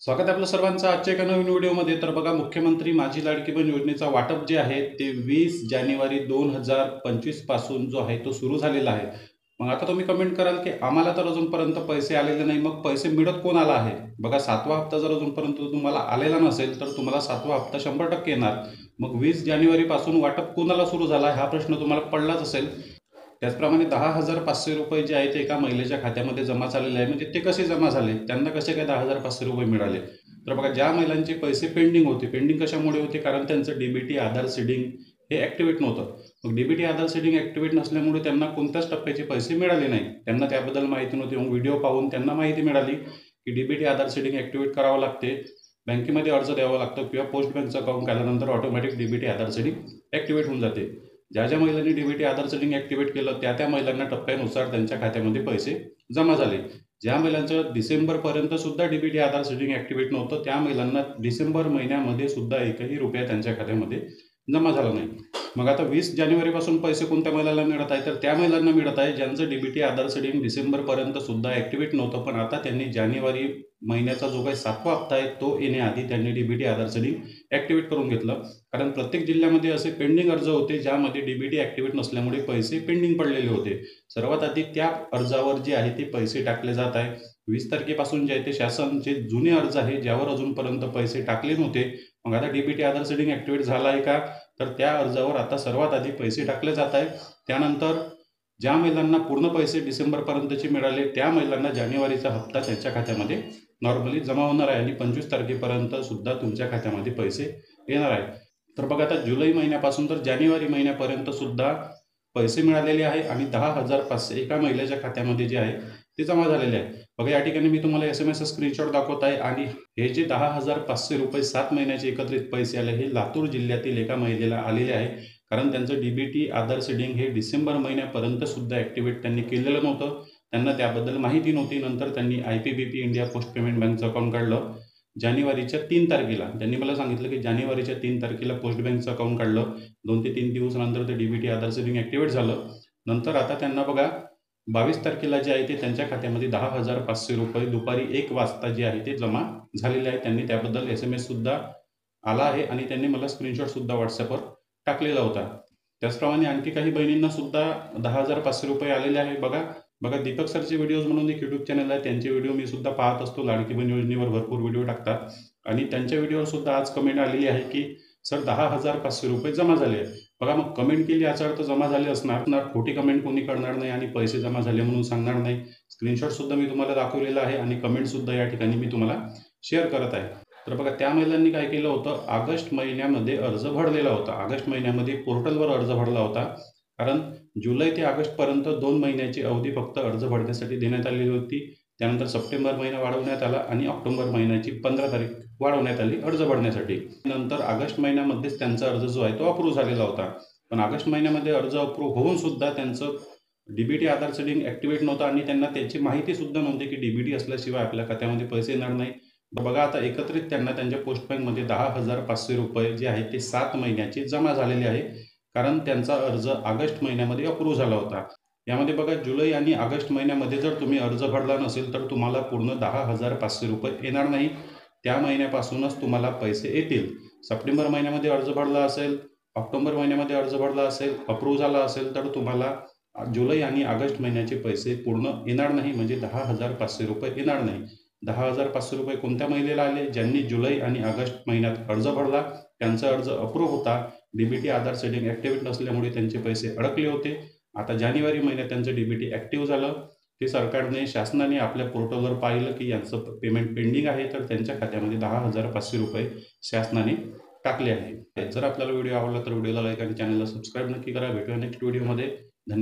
स्वागत आहे आपलं सर्वांचं आजच्या एका नवीन व्हिडिओमध्ये। तर बघा, मुख्यमंत्री माझी लाडकी बहीण योजनेचा वाटप जे आहे ते 20 जानेवारी 2025 पासून जो आहे तो सुरू झालेला आहे। मग आता तुम्ही कमेंट कराल की आम्हाला तर अजूनपर्यंत पैसे आलेले नाही, मग पैसे मिळत कोणाला आहे? बघा, 7वा हप्ता जर अजूनपर्यंत तुम्हाला आलेला नसेल तर तुम्हाला 7वा हप्ता 100% येणार। मग 20 जानेवारी पासून वाटप कोणाला सुरू झाला हा प्रश्न तुम्हाला पडलाच असेल। त्याचप्रमाणे 10,500 रुपये जे आहे ते एका महिलेच्या खात्यामध्ये जमा झालेले आहे। म्हणजे ते कसे जमा झाले, त्यांना कसे काय 10,500 रुपये मिळाले? तर बघा, ज्या महिलांचे पैसे पेंडिंग होते, पेंडिंग कशामुळे होते? कारण त्यांचं डीबीटी आधार सीडिंग हे ॲक्टिवेट नव्हतं। मग डीबीटी आधार सीडिंग ॲक्टिवेट नसल्यामुळे त्यांना कोणत्याच टप्प्याचे पैसे मिळाले नाही, त्यांना त्याबद्दल माहिती नव्हती। मग व्हिडिओ पाहून त्यांना माहिती मिळाली की डीबीटी आधार सीडिंग ॲक्टिवेट करावं लागते, बँकेमध्ये अर्ज द्यावा लागतो किंवा पोस्ट बँकचं अकाउंट काढल्यानंतर ऑटोमॅटिक डीबीटी आधार सीडिंग ॲक्टिवेट होऊन जाते। ज्या ज्या महिलांनी डीबीटी आधार सीडिंग ॲक्टिवेट केलं त्या महिलांना टप्प्यानुसार त्यांच्या खात्यामध्ये पैसे जमा झाले। ज्या महिलांचं डिसेंबरपर्यंत सुद्धा डीबीटी आधार सीडिंग ॲक्टिवेट नव्हतं त्या महिलांना डिसेंबर महिन्यामध्ये सुद्धा एकही रुपया त्यांच्या खात्यामध्ये जमा झाला नाही। मग आता 20 जानेवारीपासून पैसे कोणत्या महिलांना मिळत आहे? तर त्या महिलांना मिळत आहे ज्यांचं डीबीटी आधार सीडिंग डिसेंबरपर्यंत सुद्धा ॲक्टिवेट नव्हतं, पण आता त्यांनी जानेवारी महिन्याचा जो काही 7वा हप्ता आहे तो येण्याआधी त्यांनी डीबीटी आधार सीडिंग ॲक्टिवेट करून घेतलं। कारण प्रत्येक जिल्ह्यामध्ये असे पेंडिंग अर्ज होते ज्यामध्ये डीबीटी ॲक्टिवेट नसल्यामुळे पैसे पेंडिंग पडलेले होते। सर्वात आधी त्या अर्जावर जे आहे ते पैसे टाकले जात आहे। 20 तारखेपासून जे आहे ते शासन जे जुने अर्ज आहे ज्यावर अजूनपर्यंत पैसे टाकले नव्हते, मग आता डीबीटी आधार सीडिंग ॲक्टिवेट झाला आहे का? तर त्या अर्जावर आता सर्वात आधी पैसे टाकले जात आहे। त्यानंतर ज्या महिलांना पूर्ण पैसे डिसेंबरपर्यंतचे मिळाले त्या महिलांना जानेवारीचा हप्ता त्यांच्या खात्यामध्ये नॉर्मली जमा होणार आहे आणि 25 तारखेपर्यंत सुद्धा तुमच्या खात्यामध्ये पैसे येणार आहे। तर बघा, आता जुलै महिन्यापासून तर जानेवारी महिन्यापर्यंत सुद्धा पैसे मिळालेले आहे आणि 10,500 एका महिलेच्या खात्यामध्ये जे आहे ते जमा झालेले आहे। बघा, या ठिकाणी मी तुम्हाला SMS स्क्रीनशॉट दाखवत आहे आणि हे जे 10,500 रुपये 7 महिन्याचे एकत्रित पैसे आले हे लातूर जिल्ह्यातील एका महिलेला आलेले आहे। कारण त्यांचं डीबीटी आधार सीडिंग हे डिसेंबर महिन्यापर्यंत सुद्धा ॲक्टिवेट त्यांनी केलेलं नव्हतं, त्यांना त्याबद्दल माहिती नव्हती। नंतर त्यांनी IPPB इंडिया पोस्ट पेमेंट बँकचं अकाउंट काढलं जानेवारीच्या 3 तारखेला। त्यांनी मला सांगितलं की जानेवारीच्या 3 तारखेला पोस्ट बँकचं अकाउंट काढलं, 2 ते 3 दिवसानंतर ते डीबीटी आधार सीडिंग ॲक्टिवेट झालं। नंतर आता त्यांना बघा 22 तारखेला जे आहे ते त्यांच्या खात्यामध्ये 10,500 रुपये दुपारी 1 वाजता जे आहे ते जमा झालेले आहे। त्यांनी त्याबद्दल SMS सुद्धा आला आहे आणि त्यांनी मला स्क्रीनशॉट सुद्धा व्हॉट्सॲपवर टाकलेला होता। त्याचप्रमाणे आणखी काही बहिणींना सुद्धा 10,500 रुपये आलेले आहे। बघा, दीपक सरचे व्हिडिओज म्हणून एक यूट्यूब चॅनल आहे, त्यांचे व्हिडिओ मी सुद्धा पाहत असतो। लाडकी बहीण योजनेवर भरपूर व्हिडिओ टाकतात आणि त्यांच्या व्हिडिओवर सुद्धा आज कमेंट आलेली आहे की सर 10,500 रुपये जमा झाले आहे। बघा, मग कमेंट केली याचा अर्थ जमा झाले असणार, खोटी कमेंट कोणी करणार नाही आणि पैसे जमा झाले म्हणून सांगणार नाही। स्क्रीनशॉट सुद्धा मी तुम्हाला दाखवलेला आहे आणि कमेंट सुद्धा या ठिकाणी मी तुम्हाला शेअर करत आहे। तर बघा, त्या महिलांनी काय केलं होतं, ऑगस्ट महिन्यामध्ये अर्ज भरलेला होता, ऑगस्ट महिन्यामध्ये पोर्टलवर अर्ज भरला होता। कारण जुलै ते ऑगस्टपर्यंत 2 महिन्याची अवधी फक्त अर्ज भरण्यासाठी देण्यात आलेली होती। त्यानंतर सप्टेंबर महिना वाढवण्यात आला आणि ऑक्टोबर महिन्याची 15 तारीख वाढवण्यात आली अर्ज भरण्यासाठी। नंतर ऑगस्ट महिन्यामध्येच त्यांचा अर्ज जो आहे तो अप्रूव्ह झालेला होता। पण ऑगस्ट महिन्यामध्ये अर्ज अप्रूव्ह होऊन सुद्धा त्यांचं डीबीटी आधार सीडिंग ॲक्टिवेट नव्हतं आणि त्यांना त्याची माहिती सुद्धा नव्हती की डीबीटी असल्याशिवाय आपल्या खात्यामध्ये पैसे येणार नाही। बघा, आता एकत्रित त्यांना त्यांच्या पोस्ट बँकमध्ये 10,500 रुपये जे आहे ते 7 महिन्याचे जमा झालेले आहे। कारण त्यांचा अर्ज ऑगस्ट महिन्यामध्ये अप्रूव्ह झाला होता। यामध्ये बघा, जुलै आणि ऑगस्ट महिन्यामध्ये जर तुम्ही अर्ज भरला नसेल तर तुम्हाला पूर्ण 10,500 रुपये येणार नाही, त्या महिन्यापासूनच तुम्हाला पैसे येतील। सप्टेंबर महिन्यामध्ये अर्ज भरला असेल, ऑक्टोबर महिन्यामध्ये अर्ज भरला असेल, अप्रूव्ह झाला असेल तर तुम्हाला जुलै आणि ऑगस्ट महिन्याचे पैसे पूर्ण येणार नाही, म्हणजे 10,500 रुपये येणार नाही। 10,500 रुपये कोणत्या महिलेला आले? ज्यांनी जुलै आणि ऑगस्ट महिन्यात अर्ज भरला, त्यांचा अर्ज अप्रूव्ह होता, डीबीटी आधार सीडिंग ॲक्टिवेट नसल्यामुळे त्यांचे पैसे अडकले होते। आता जानेवारी महिन्यात त्यांचं डीबीटी ॲक्टिव्ह झालं, ते सरकारने शासनाने आपल्या पोर्टलवर पाहिलं की यांचं पेमेंट पेंडिंग आहे, तर त्यांच्या खात्यामध्ये 10,500 रुपये शासनाने टाकले आहे। जर आपल्याला व्हिडिओ आवडला तर व्हिडिओला लाईक आणि चॅनलला सबस्क्राईब नक्की करा। भेटूया नेक्स्ट व्हिडिओमध्ये।